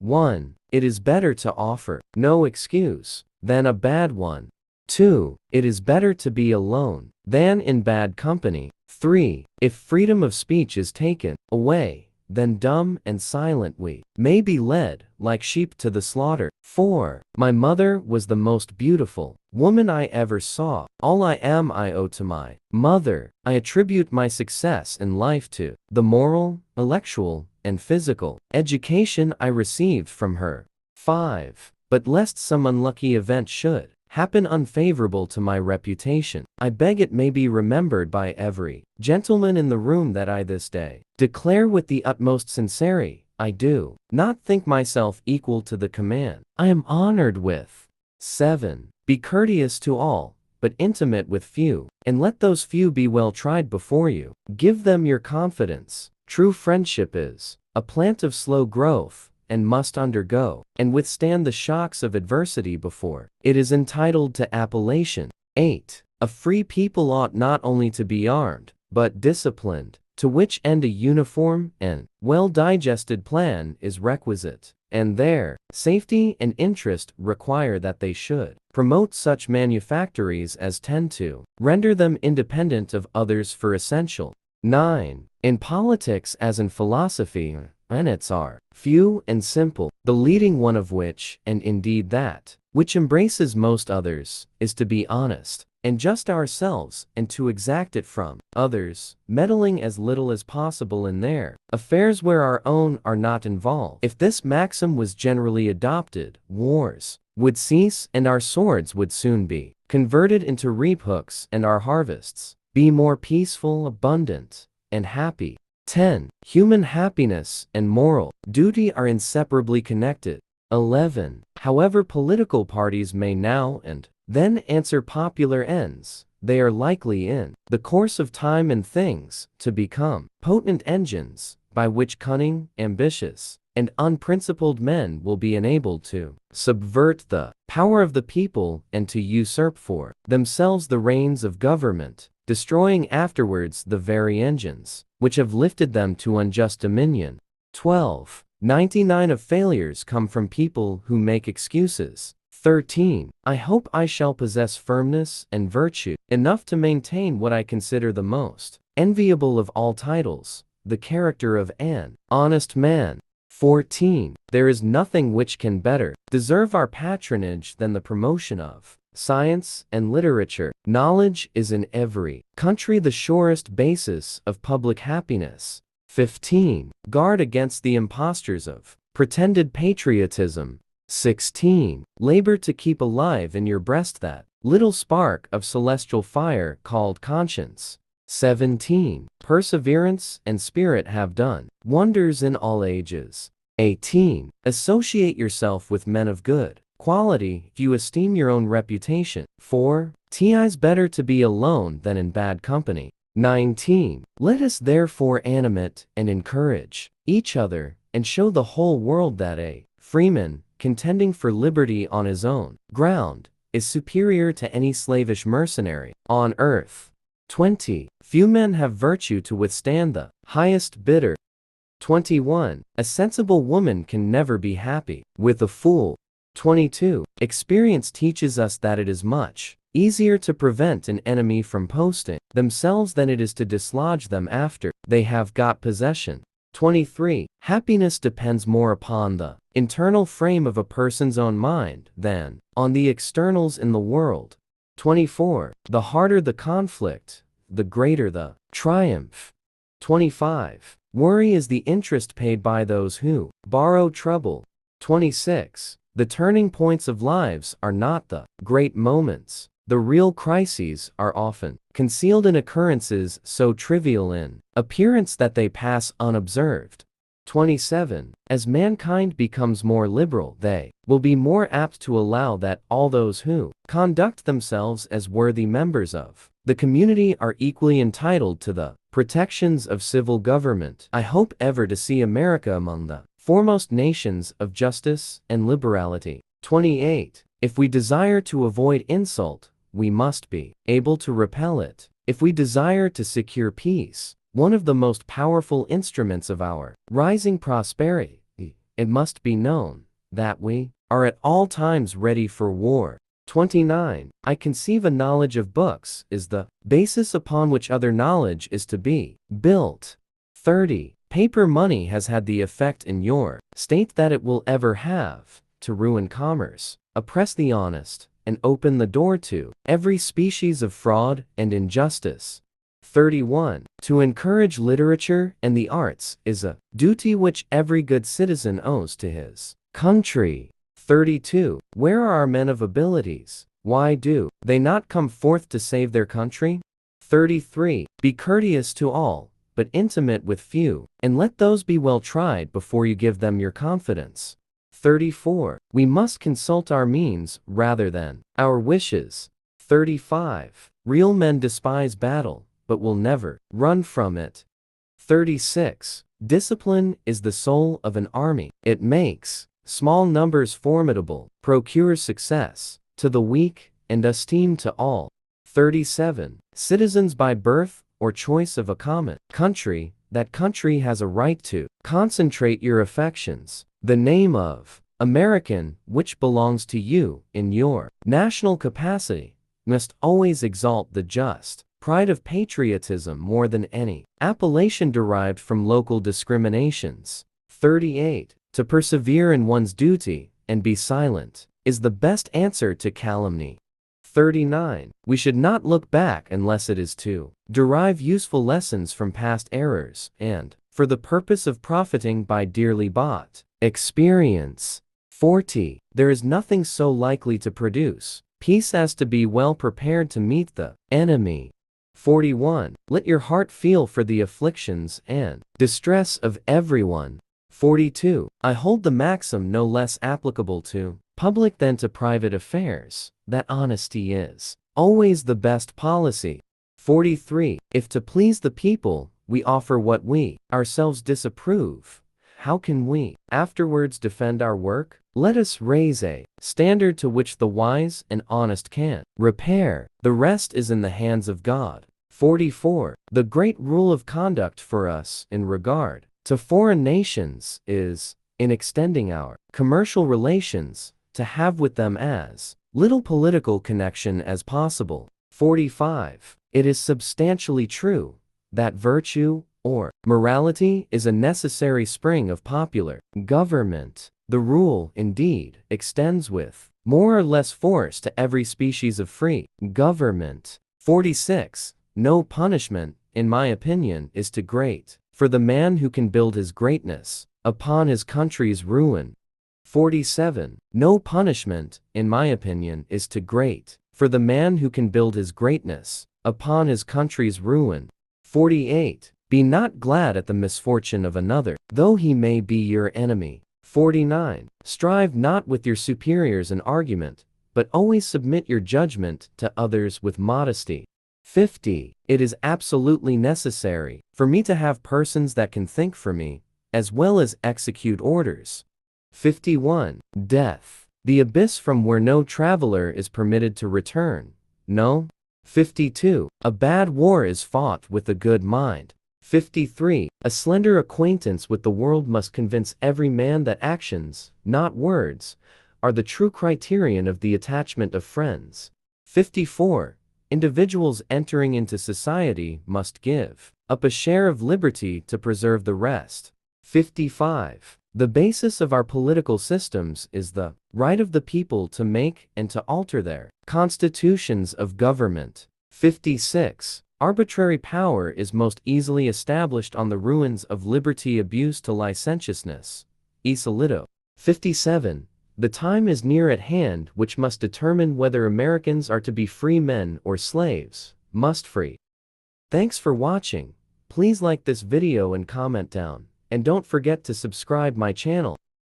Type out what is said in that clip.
1. It is better to offer no excuse than a bad one. 2. It is better to be alone than in bad company. 3. If freedom of speech is taken away, then dumb and silent we may be led like sheep to the slaughter. 4. My mother was the most beautiful woman I ever saw. All I am I owe to my mother. I attribute my success in life to the moral, intellectual, and physical education I received from her. 5. But lest some unlucky event should happen unfavorable to my reputation, I beg it may be remembered by every gentleman in the room that I this day declare with the utmost sincerity, I do not think myself equal to the command I am honored with. 7. Be courteous to all, but intimate with few, and let those few be well tried before you. Give them your confidence. True friendship is a plant of slow growth, and must undergo and withstand the shocks of adversity before it is entitled to appellation. 8. A free people ought not only to be armed, but disciplined, to which end a uniform and well-digested plan is requisite, and their safety and interest require that they should promote such manufactories as tend to render them independent of others for essential. 9. In politics as in philosophy, tenets are few and simple, the leading one of which, and indeed that which embraces most others, is to be honest and just ourselves, and to exact it from others, meddling as little as possible in their affairs where our own are not involved. If this maxim was generally adopted, wars would cease and our swords would soon be converted into reap hooks and our harvests be more peaceful, abundant, and happy. 10. Human happiness and moral duty are inseparably connected. 11. However political parties may now and then answer popular ends, they are likely in the course of time and things to become potent engines by which cunning, ambitious, and unprincipled men will be enabled to subvert the power of the people and to usurp for themselves the reins of government, destroying afterwards the very engines which have lifted them to unjust dominion. 12. 99 of failures come from people who make excuses. 13. I hope I shall possess firmness and virtue enough to maintain what I consider the most enviable of all titles, the character of an honest man. 14. There is nothing which can better deserve our patronage than the promotion of science and literature. Knowledge is in every country the surest basis of public happiness. 15. Guard against the impostures of pretended patriotism. 16. Labor to keep alive in your breast that little spark of celestial fire called conscience. 17. Perseverance and spirit have done wonders in all ages. 18. Associate yourself with men of good quality if you esteem your own reputation. 4. 'Tis better to be alone than in bad company. 19. Let us therefore animate and encourage each other and show the whole world that a freeman contending for liberty on his own ground is superior to any slavish mercenary on earth. 20. Few men have virtue to withstand the highest bidder. 21. A sensible woman can never be happy with a fool. 22. Experience teaches us that it is much easier to prevent an enemy from posting themselves than it is to dislodge them after they have got possession. 23. Happiness depends more upon the internal frame of a person's own mind than on the externals in the world. 24. The harder the conflict, the greater the triumph. 25. Worry is the interest paid by those who borrow trouble. 26. The turning points of lives are not the great moments. The real crises are often concealed in occurrences so trivial in appearance that they pass unobserved. 27. As mankind becomes more liberal, they will be more apt to allow that all those who conduct themselves as worthy members of the community are equally entitled to the protections of civil government. I hope ever to see America among the foremost nations of justice and liberality. 28. If we desire to avoid insult, we must be able to repel it. If we desire to secure peace, one of the most powerful instruments of our rising prosperity, it must be known that we are at all times ready for war. 29. I conceive a knowledge of books is the basis upon which other knowledge is to be built. 30. Paper money has had the effect in your state that it will ever have, to ruin commerce, oppress the honest, and open the door to every species of fraud and injustice. 31. To encourage literature and the arts is a duty which every good citizen owes to his country. 32. Where are our men of abilities? Why do they not come forth to save their country? 33. Be courteous to all, but intimate with few, and let those be well tried before you give them your confidence. 34. We must consult our means rather than our wishes. 35. Real men despise battle, but will never run from it. 36. Discipline is the soul of an army. It makes small numbers formidable, procures success to the weak, and esteem to all. 37. Citizens by birth or choice of a common country, that country has a right to concentrate your affections. The name of American, which belongs to you in your national capacity, must always exalt the just pride of patriotism more than any appellation derived from local discriminations. 38. To persevere in one's duty and be silent is the best answer to calumny. 39. We should not look back unless it is to derive useful lessons from past errors and for the purpose of profiting by dearly bought experience. 40. There is nothing so likely to produce peace as to be well prepared to meet the enemy. 41. Let your heart feel for the afflictions and distress of everyone. 42. I hold the maxim no less applicable to public than to private affairs, that honesty is always the best policy. 43. If to please the people, we offer what we ourselves disapprove, how can we afterwards defend our work? Let us raise a standard to which the wise and honest can repair. The rest is in the hands of God. 44. The great rule of conduct for us in regard to foreign nations is, in extending our commercial relations, to have with them as little political connection as possible. 45. It is substantially true that virtue or morality is a necessary spring of popular government. The rule, indeed, extends with more or less force to every species of free government. 46. No punishment, in my opinion, is too great for the man who can build his greatness upon his country's ruin. 47. No punishment, in my opinion, is too great for the man who can build his greatness upon his country's ruin. 48. Be not glad at the misfortune of another, though he may be your enemy. 49. Strive not with your superiors in argument, but always submit your judgment to others with modesty. 50. It is absolutely necessary for me to have persons that can think for me, as well as execute orders. 51. Death, the abyss from where no traveler is permitted to return. No. 52. A bad war is fought with a good mind. 53. A slender acquaintance with the world must convince every man that actions, not words, are the true criterion of the attachment of friends. 54. Individuals entering into society must give up a share of liberty to preserve the rest. 55. The basis of our political systems is the right of the people to make and to alter their constitutions of government. 56. Arbitrary power is most easily established on the ruins of liberty abused to licentiousness. Isolito. 57. The time is near at hand which must determine whether Americans are to be free men or slaves. Must free. Thanks for watching. Please like this video and comment down. And don't forget to subscribe my channel.